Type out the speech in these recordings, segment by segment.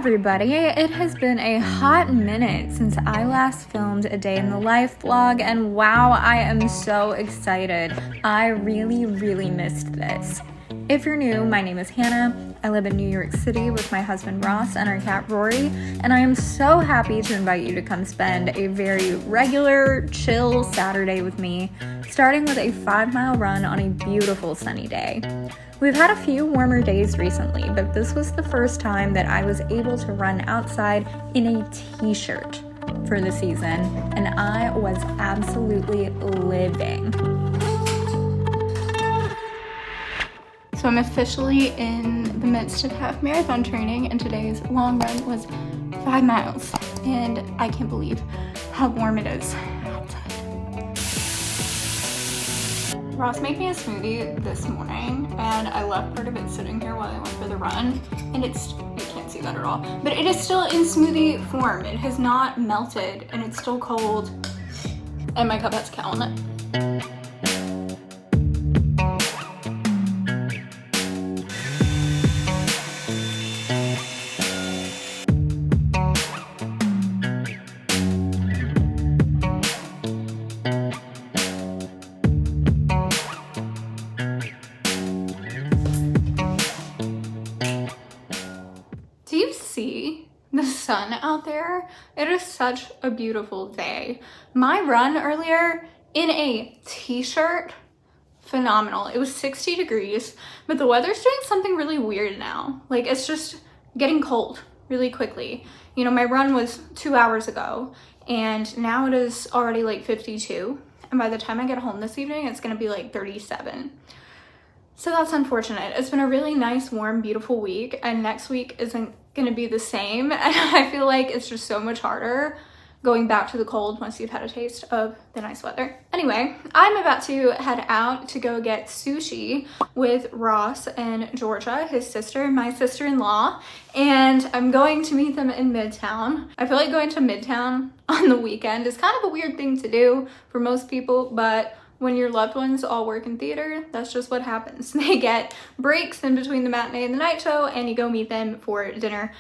everybody, it has been a hot minute since I last filmed a day in the life vlog, and wow, I am so excited. I really missed this. If you're new, my name is Hannah. I live in New York City with my husband Ross and our cat Rory, and I am so happy to invite you to come spend a very regular, chill Saturday with me, starting with a 5-mile run on a beautiful sunny day. We've had a few warmer days recently, but this was the first time that I was able to run outside in a t-shirt for the season, and I was absolutely living. So I'm officially in the midst of half marathon training, and today's long run was 5 miles, and I can't believe how warm it is outside. Ross made me a smoothie this morning, and I left part of it sitting here while I went for the run, and you can't see that at all, but it is still in smoothie form. It has not melted, and it's still cold, and my cup has a cow in it. Do you see the sun out there? It is such a beautiful day. My run earlier in a t-shirt, phenomenal. It was 60 degrees, but the weather's doing something really weird now. Like, it's just getting cold really quickly. You know, my run was 2 hours ago, and now it is already like 52. And by the time I get home this evening, it's gonna be like 37. So that's unfortunate. It's been a really nice, warm, beautiful week, and next week isn't gonna be the same. And I feel like it's just so much harder going back to the cold once you've had a taste of the nice weather. Anyway, I'm about to head out to go get sushi with Ross and Georgia, his sister, and my sister-in-law, and I'm going to meet them in Midtown. I feel like going to Midtown on the weekend is kind of a weird thing to do for most people, but when your loved ones all work in theater, that's just what happens. They get breaks in between the matinee and the night show, and you go meet them for dinner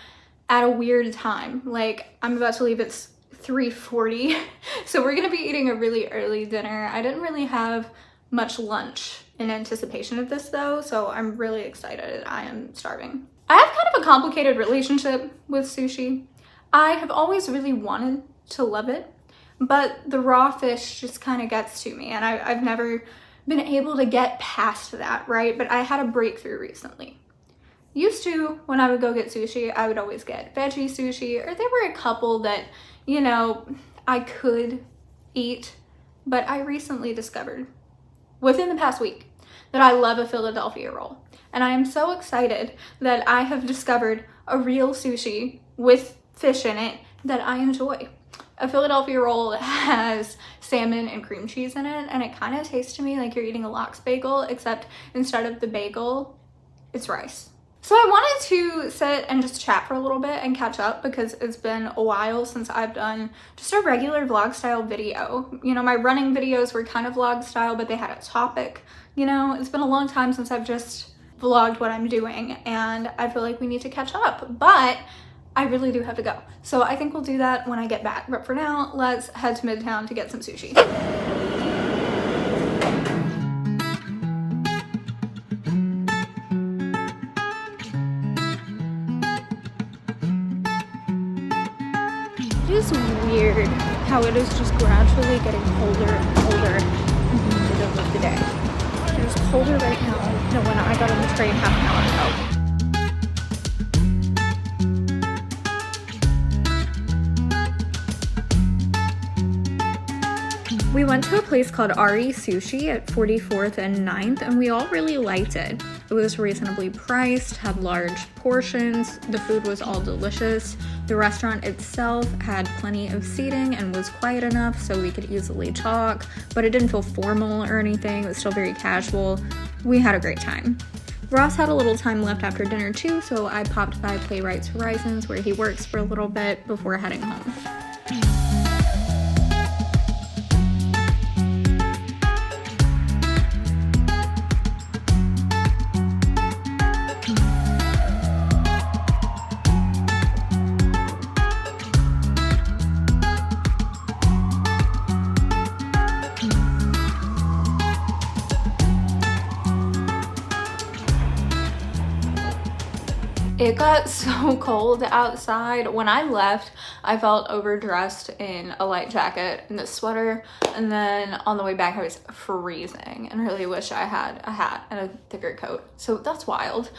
at a weird time. Like, I'm about to leave at 3:40, so we're gonna be eating a really early dinner. I didn't really have much lunch in anticipation of this though, so I'm really excited. I am starving. I have kind of a complicated relationship with sushi. I have always really wanted to love it, but the raw fish just kind of gets to me, and I've never been able to get past that, right? But I had a breakthrough recently. Used to, when I would go get sushi, I would always get veggie sushi, or there were a couple that, you know, I could eat, but I recently discovered, within the past week, that I love a Philadelphia roll. And I am so excited that I have discovered a real sushi with fish in it that I enjoy. A Philadelphia roll has salmon and cream cheese in it, and it kind of tastes to me like you're eating a lox bagel, except instead of the bagel, it's rice. So I wanted to sit and just chat for a little bit and catch up, because it's been a while since I've done just a regular vlog style video. You know, my running videos were kind of vlog style, but they had a topic. You know, it's been a long time since I've just vlogged what I'm doing, and I feel like we need to catch up, but I really do have to go. So I think we'll do that when I get back. But for now, let's head to Midtown to get some sushi. It is weird how it is just gradually getting colder and colder in the middle of the day. It is colder right now than when I got on the train half an hour ago. We went to a place called Ari Sushi at 44th and 9th, and we all really liked it. It was reasonably priced, had large portions, the food was all delicious. The restaurant itself had plenty of seating and was quiet enough so we could easily talk, but it didn't feel formal or anything. It was still very casual. We had a great time. Ross had a little time left after dinner too, so I popped by Playwrights Horizons, where he works, for a little bit before heading home. It got so cold outside. When I left, I felt overdressed in a light jacket and a sweater, and then on the way back I was freezing and really wish I had a hat and a thicker coat. So that's wild.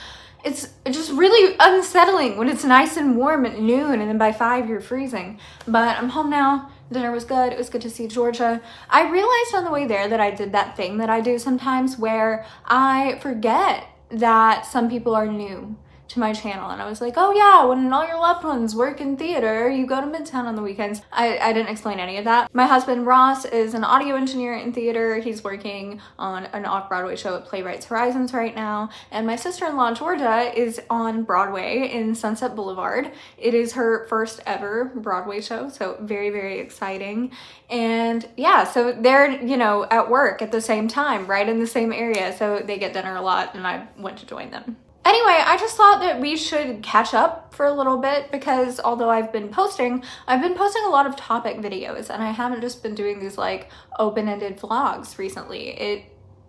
It's just really unsettling when it's nice and warm at noon and then by 5 you're freezing. But I'm home now. Dinner was good. It was good to see Georgia. I realized on the way there that I did that thing that I do sometimes where I forget that some people are new to my channel, and I was like, oh yeah, when all your loved ones work in theater, you go to Midtown on the weekends. I didn't explain any of that. My husband Ross is an audio engineer in theater. He's working on an off-Broadway show at Playwrights Horizons right now, and my sister-in-law Georgia is on Broadway in Sunset Boulevard. It is her first ever Broadway show, so very, very exciting. And yeah, so they're, you know, at work at the same time, right in the same area, so they get dinner a lot, and I went to join them. Anyway, I just thought that we should catch up for a little bit because although I've been posting a lot of topic videos, and I haven't just been doing these like open-ended vlogs recently. It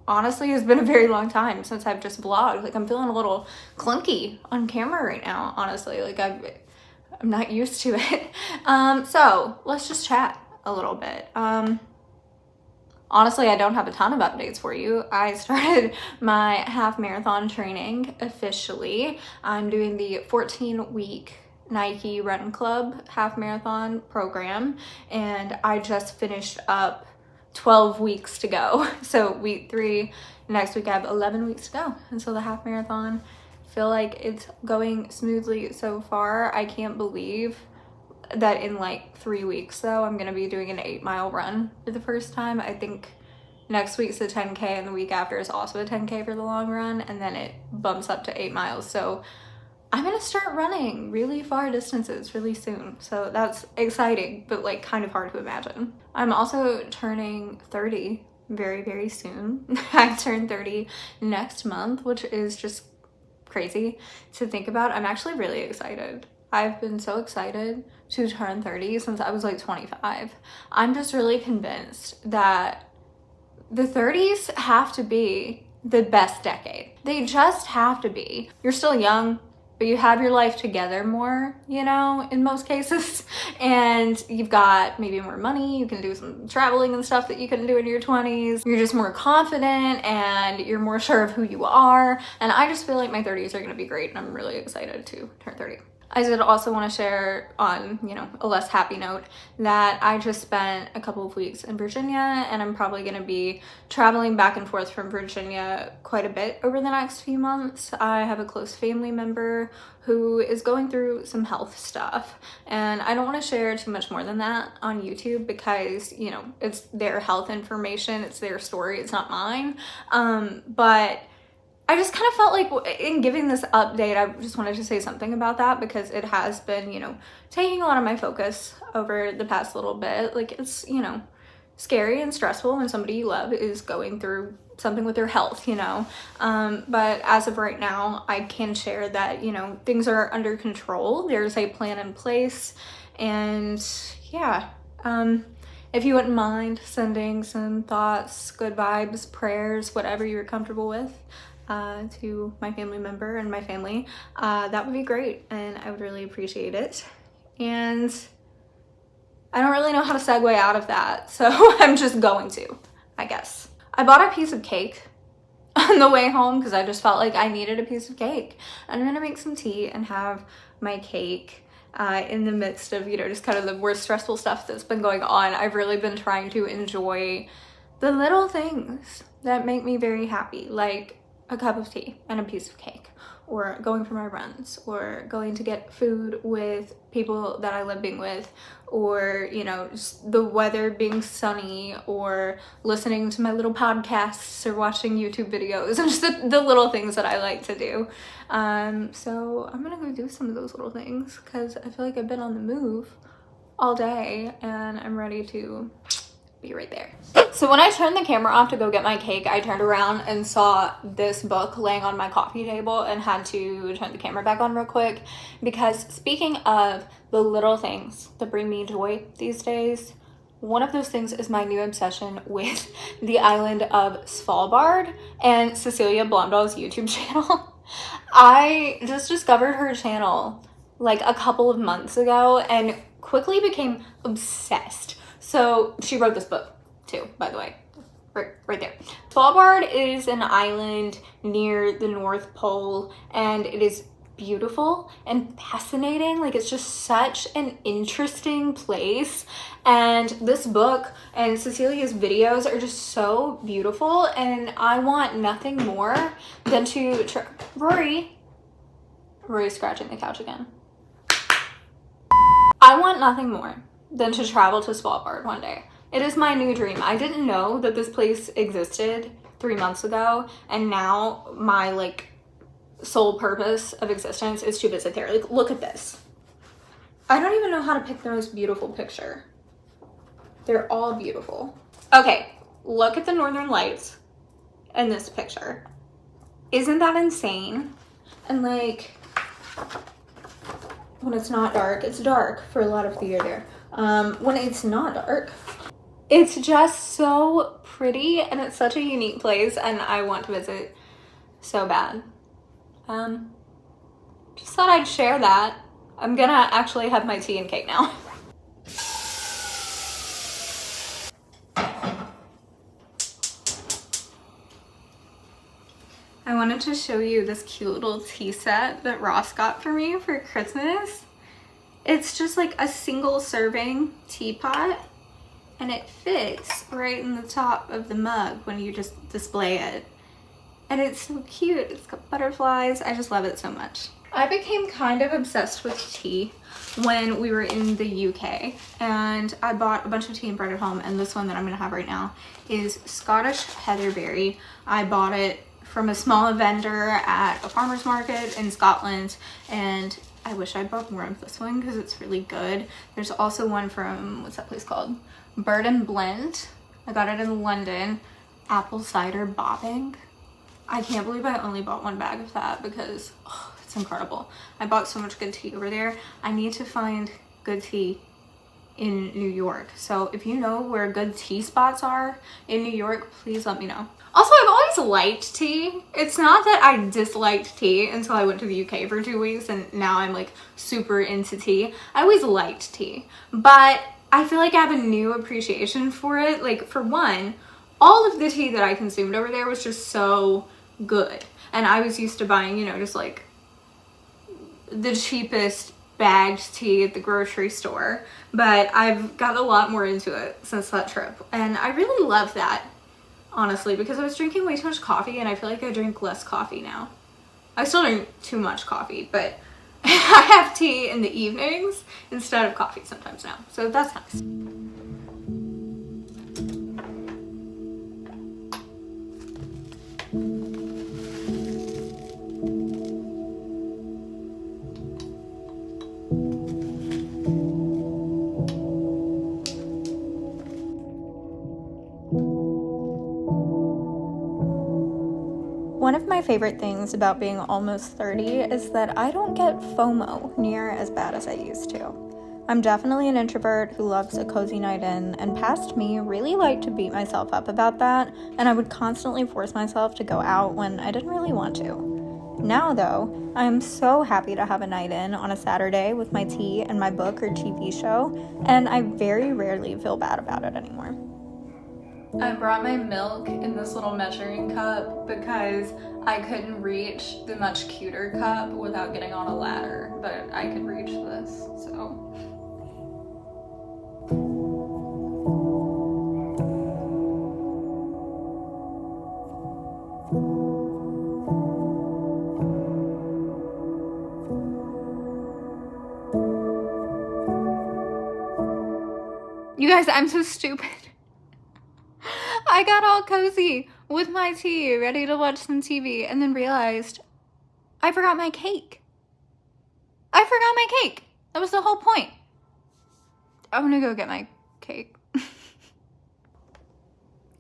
honestly has been a very long time since I've just vlogged. Like, I'm feeling a little clunky on camera right now, honestly. Like, I'm not used to it. So let's just chat a little bit. Honestly, I don't have a ton of updates for you. I started my half marathon training officially. I'm doing the 14-week Nike Run Club half marathon program, and I just finished up 12 weeks to go. So week 3, next week I have 11 weeks to go until the half marathon. I feel like it's going smoothly so far. I can't believe that in like 3 weeks though, I'm gonna be doing an 8-mile run for the first time. I think next week's a 10K and the week after is also a 10K for the long run, and then it bumps up to 8 miles. So I'm gonna start running really far distances really soon. So that's exciting, but like kind of hard to imagine. I'm also turning 30 very, very soon. I turn 30 next month, which is just crazy to think about. I'm actually really excited. I've been so excited to turn 30 since I was like 25. I'm just really convinced that the 30s have to be the best decade. They just have to be. You're still young, but you have your life together more, you know, in most cases. And you've got maybe more money. You can do some traveling and stuff that you couldn't do in your 20s. You're just more confident and you're more sure of who you are. And I just feel like my 30s are gonna be great, and I'm really excited to turn 30. I did also want to share on, you know, a less happy note that I just spent a couple of weeks in Virginia, and I'm probably going to be traveling back and forth from Virginia quite a bit over the next few months. I have a close family member who is going through some health stuff, and I don't want to share too much more than that on YouTube because, you know, it's their health information, it's their story, it's not mine. But I just kind of felt like in giving this update, I just wanted to say something about that because it has been, you know, taking a lot of my focus over the past little bit. Like, it's, you know, scary and stressful when somebody you love is going through something with their health, you know. But as of right now, I can share that, you know, things are under control. There's a plan in place, and yeah. If you wouldn't mind sending some thoughts, good vibes, prayers, whatever you're comfortable with, to my family member and my family, that would be great, and I would really appreciate it. And I don't really know how to segue out of that, so I'm just going to, I guess. I bought a piece of cake on the way home because I just felt like I needed a piece of cake. I'm gonna make some tea and have my cake in the midst of, you know, just kind of the worst stressful stuff that's been going on. I've really been trying to enjoy the little things that make me very happy, like a cup of tea and a piece of cake, or going for my runs, or going to get food with people that I love being with, or, you know, just the weather being sunny, or listening to my little podcasts, or watching YouTube videos, and just the little things that I like to do. So I'm gonna go do some of those little things because I feel like I've been on the move all day and I'm ready to be right there. So when I turned the camera off to go get my cake, I turned around and saw this book laying on my coffee table and had to turn the camera back on real quick because, speaking of the little things that bring me joy these days, one of those things is my new obsession with the island of Svalbard and Cecilia Blondal's YouTube channel. I just discovered her channel like a couple of months ago and quickly became obsessed. So she wrote this book too, by the way, right there. Svalbard is an island near the North Pole, and it is beautiful and fascinating. Like, it's just such an interesting place, and this book and Cecilia's videos are just so beautiful, and I want nothing more than to Rory's scratching the couch again. I want nothing more than to travel to Svalbard one day. It is my new dream. I didn't know that this place existed 3 months ago, and now my like sole purpose of existence is to visit there. Like, look at this. I don't even know how to pick the most beautiful picture. They're all beautiful. Okay, look at the Northern Lights in this picture. Isn't that insane? And like, when it's not dark, it's dark for a lot of the year there. When it's not dark, it's just so pretty, and it's such a unique place, and I want to visit so bad. Just thought I'd share that. I'm gonna actually have my tea and cake now. I wanted to show you this cute little tea set that Ross got for me for Christmas. It's just like a single serving teapot, and it fits right in the top of the mug when you just display it. And it's so cute. It's got butterflies. I just love it so much. I became kind of obsessed with tea when we were in the UK, and I bought a bunch of tea and brought it home, and this one that I'm gonna have right now is Scottish Heatherberry. I bought it from a small vendor at a farmer's market in Scotland, and I wish I bought more of this one because it's really good. There's also one from, what's that place called? Bird and Blend. I got it in London. Apple cider bobbing. I can't believe I only bought one bag of that because it's incredible. I bought so much good tea over there. I need to find good tea in New York. So if you know where good tea spots are in New York, please let me know. Also, I've always liked tea. It's not that I disliked tea until I went to the UK for 2 weeks, and now I'm like super into tea. I always liked tea, but I feel like I have a new appreciation for it. Like, for one, all of the tea that I consumed over there was just so good. And I was used to buying, you know, just like the cheapest bagged tea at the grocery store. But I've got a lot more into it since that trip. And I really love that, honestly, because I was drinking way too much coffee, and I feel like I drink less coffee now. I still drink too much coffee, but I have tea in the evenings instead of coffee sometimes now. So that's nice. One of my favorite things about being almost 30 is that I don't get FOMO near as bad as I used to. I'm definitely an introvert who loves a cozy night in, and past me really liked to beat myself up about that, and I would constantly force myself to go out when I didn't really want to. Now though, I am so happy to have a night in on a Saturday with my tea and my book or TV show, and I very rarely feel bad about it anymore. I brought my milk in this little measuring cup because I couldn't reach the much cuter cup without getting on a ladder, but I could reach this, so. You guys, I'm so stupid. I got all cozy with my tea, ready to watch some TV, and then realized I forgot my cake. That was the whole point. I'm gonna go get my cake.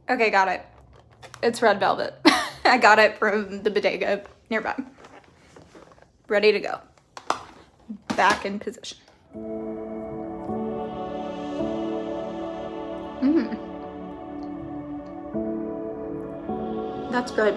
Okay, got it. It's red velvet. I got it from the bodega nearby. Ready to go. Back in position. That's good.